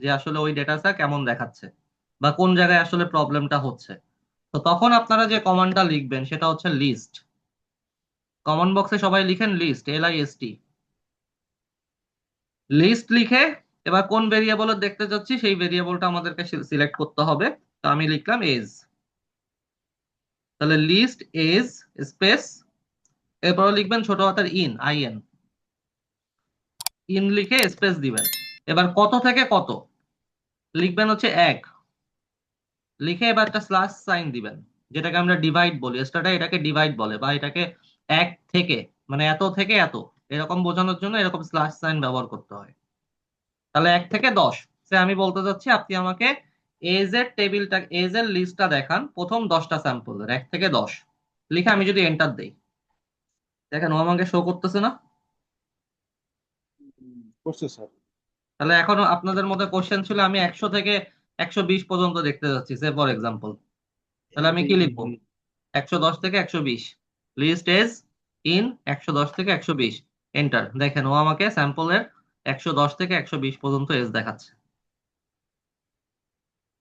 যে আসলে ওই ডেটাটা কেমন দেখাচ্ছে বা কোন জায়গায় আসলে প্রবলেমটা হচ্ছে। তো তখন আপনারা যে কমান্ডটা লিখবেন সেটা হচ্ছে লিস্ট। কমান্ড বক্সে সবাই লিখেন লিস্ট, LIST। লিস্ট লিখে এবার কোন ভেরিয়েবল দেখতে যাচ্ছি সেই ভেরিয়েবলটা আমাদেরকে সিলেক্ট করতে হবে। তো আমি লিখলাম এজ। তাহলে লিস্ট এজ স্পেস, এরপর লিখবেন ছোট হাতের IN। ইন লিখে স্পেস দিবেন। এবার কত থেকে কত লিখবেন হচ্ছে 1 লিখে এবার একটা স্ল্যাশ সাইন দিবেন, যেটাকে আমরা ডিভাইড বলি। এক্সট্রাটা এটাকে ডিভাইড বলে, বা এটাকে 1 থেকে মানে এত থেকে এত এরকম বোঝানোর জন্য এরকম স্ল্যাশ সাইন ব্যবহার করতে হয়। তাহলে 1 থেকে 10। সে আমি বলতে চাচ্ছি আপনি আমাকে এজ এর টেবিলটা, এজ এর লিস্টটা দেখান প্রথম 10টা স্যাম্পলের 1 থেকে 10 লিখে আমি যদি এন্টার দেই, দেখেন ও আমাকে শো করতেছে না। করছে স্যার। তাহলে এখন আপনাদের মধ্যে কোশ্চেন ছিল আমি 100 থেকে 120 পর্যন্ত দেখতে যাচ্ছি, সে ফর এক্সাম্পল। তাহলে আমি কি লিখবো? 110 থেকে 120, লিস্ট এজ ইন 110 থেকে 120, এন্টার। দেখেন ও আমাকে স্যাম্পলের 110 থেকে 120 পর্যন্ত এজ দেখাচ্ছে।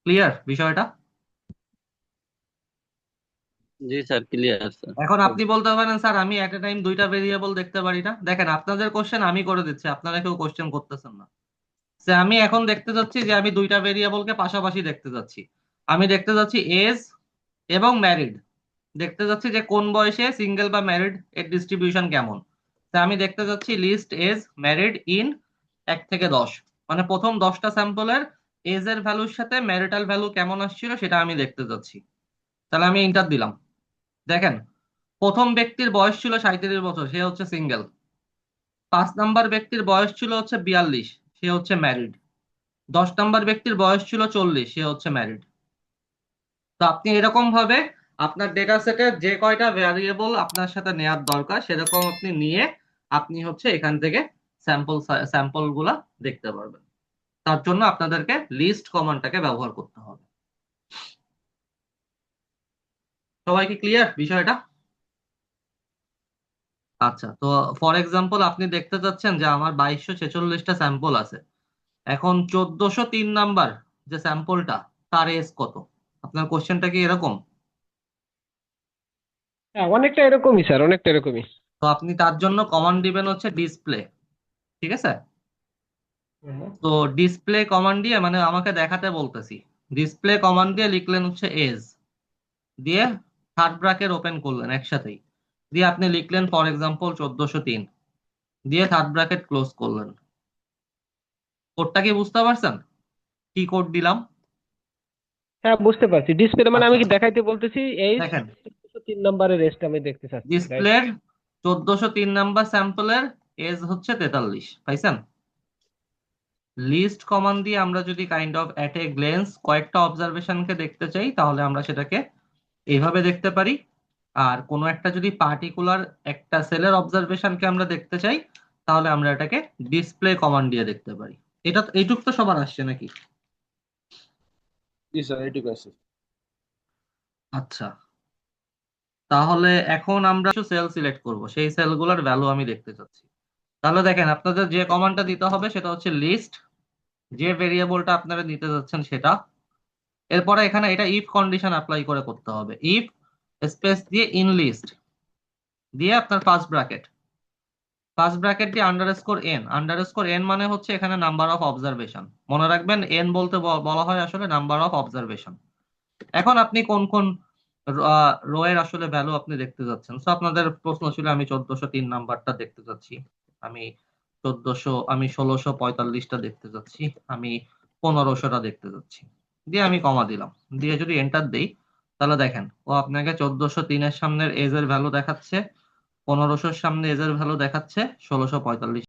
ক্লিয়ার বিষয়টা? জি স্যার, ক্লিয়ার স্যার। এখন আপনি বলতে পারেন স্যার আমি এট এ টাইম দুইটা ভেরিয়েবল দেখতে পারি না। দেখেন আপনাদের কোশ্চেন আমি করে দিচ্ছি, আপনারা কেউ কোশ্চেন করতেছেন না। যে আমি এখন দেখতে যাচ্ছি যে আমি দুইটা ভেরিয়েবলকে পাশাপাশি দেখতে যাচ্ছি। আমি দেখতে যাচ্ছি এজ এবং ম্যারিড। দেখতে যাচ্ছি যে কোন বয়সে সিঙ্গেল বা ম্যারিড এর ডিস্ট্রিবিউশন কেমন। তা আমি দেখতে যাচ্ছি লিস্ট এজ ম্যারিড ইন 1 থেকে 10, মানে প্রথম 10টা স্যাম্পলের এজ এর ভ্যালুর সাথে ম্যারিটাল ভ্যালু কেমন আসছিল সেটা আমি দেখতে যাচ্ছি। তাহলে আমি ইন্টার দিলাম। দেখেন প্রথম ব্যক্তির বয়স ছিল 37 বছর, সে হচ্ছে সিঙ্গেল। 5 নাম্বার ব্যক্তির বয়স ছিল হচ্ছে 42, সে হচ্ছে ম্যারিড। 10 নাম্বার ব্যক্তির বয়স ছিল 40, সে হচ্ছে ম্যারিড। তো আপনি এরকম ভাবে আপনার ডেটা সেটের যে কয়টা ভ্যারিয়েবল আপনার সাথে নেওয়ার দরকার সেরকম আপনি নিয়ে আপনি হচ্ছে এখান থেকে স্যাম্পল স্যাম্পল গুলা দেখতে পারবেন। তার জন্য আপনাদেরকে লিস্ট কমান্ডটাকে ব্যবহার করতে হবে। সবাই কি ক্লিয়ার বিষয়টা? আচ্ছা, তো ফর এক্সাম্পল আপনি দেখতে চাচ্ছেন যে আমার 2246টা স্যাম্পল আছে। এখন 1403 নাম্বার যে স্যাম্পলটা, তার এজ কত? আপনার কোশ্চেনটা কি এরকম? হ্যাঁ, অনেকটা এরকমই স্যার, অনেকটা এরকমই। তো আপনি তার জন্য কমান্ড দিবেন হচ্ছে ডিসপ্লে। ঠিক আছে? হুম। তো ডিসপ্লে কমান্ড দিয়ে মানে আমাকে দেখাতে বলতেছি, ডিসপ্লে কমান্ড দিয়ে লিখলেন হচ্ছে এজ, দিয়ে থার্ড ব্র্যাকেট ওপেন করলেন একসাথেই, দিয়ে আপনি লিখলেন ফর এক্সাম্পল 1403, দিয়ে থার্ড ব্র্যাকেট ক্লোজ করলেন। কোডটা কি বুঝতে পারছেন কি কোড দিলাম? হ্যাঁ, বুঝতে পারছি। ডিসপ্লে মানে আমি আচ্ছা কি দেখাইতে বলতেছি এই দেখেন 3 নম্বরের রেস্ট আমি দেখতে চাচ্ছি, রাইট? ডিসপ্লের 1403 নাম্বার স্যাম্পলের এজ হচ্ছে 43, পাইছেন? লিস্ট কমান্ড দিয়ে আমরা যদি kind of at a glance কয়েকটা অবজারভেশনকে দেখতে চাই তাহলে আমরা সেটাকে এইভাবে দেখতে পারি। আর কোনো একটা যদি পার্টিকুলার একটা সেলের অবজারভেশনকে আমরা দেখতে চাই তাহলে আমরা এটাকে ডিসপ্লে কমান্ড দিয়ে দেখতে পারি। এটা এইটুক তো সবার আসছে নাকি? জি স্যার, এইটুকু আছে। আচ্ছা, তাহলে এখন আমরা কিছু সেল সিলেক্ট করব, সেই সেলগুলোর ভ্যালু আমি দেখতে চাচ্ছি। তাহলে দেখেন আপনাদের যে কমান্ডটা দিতে হবে সেটা হচ্ছে লিস্ট, যে ভেরিয়েবলটা আপনারা নিতে যাচ্ছেন সেটা। এরপরে এখানে এটা ইফ কন্ডিশন অ্যাপ্লাই করে করতে হবে। ইফ স্পেস দিয়ে ইন লিস্ট, দিয়ে আপনার ফার্স্ট ব্র্যাকেট, ফার্স্ট ব্র্যাকেট দিয়ে আন্ডারস্কোর এন। আন্ডারস্কোর এন মানে হচ্ছে এখানে নাম্বার অফ অবজারভেশন। মনে রাখবেন এন বলতে বলা হয় আসলে নাম্বার অফ অবজারভেশন। এখন আপনি কোন কোন রো এর আসলে ভ্যালু আপনি দেখতে যাচ্ছেন। তো আপনাদের প্রশ্ন ছিল আমি 1403 নাম্বারটা দেখতে যাচ্ছি, আমি 1645টা দেখতে যাচ্ছি, আমি 1500টা দেখতে যাচ্ছি, দিয়ে আমি কমা দিলাম। দিয়ে যদি এন্টার দেই তাহলে দেখেন ও আপনাকে 1403-এর সামনের এজ এর ভ্যালু দেখাচ্ছে, 1500-র সামনে এজ এর ভ্যালু দেখাচ্ছে, 1645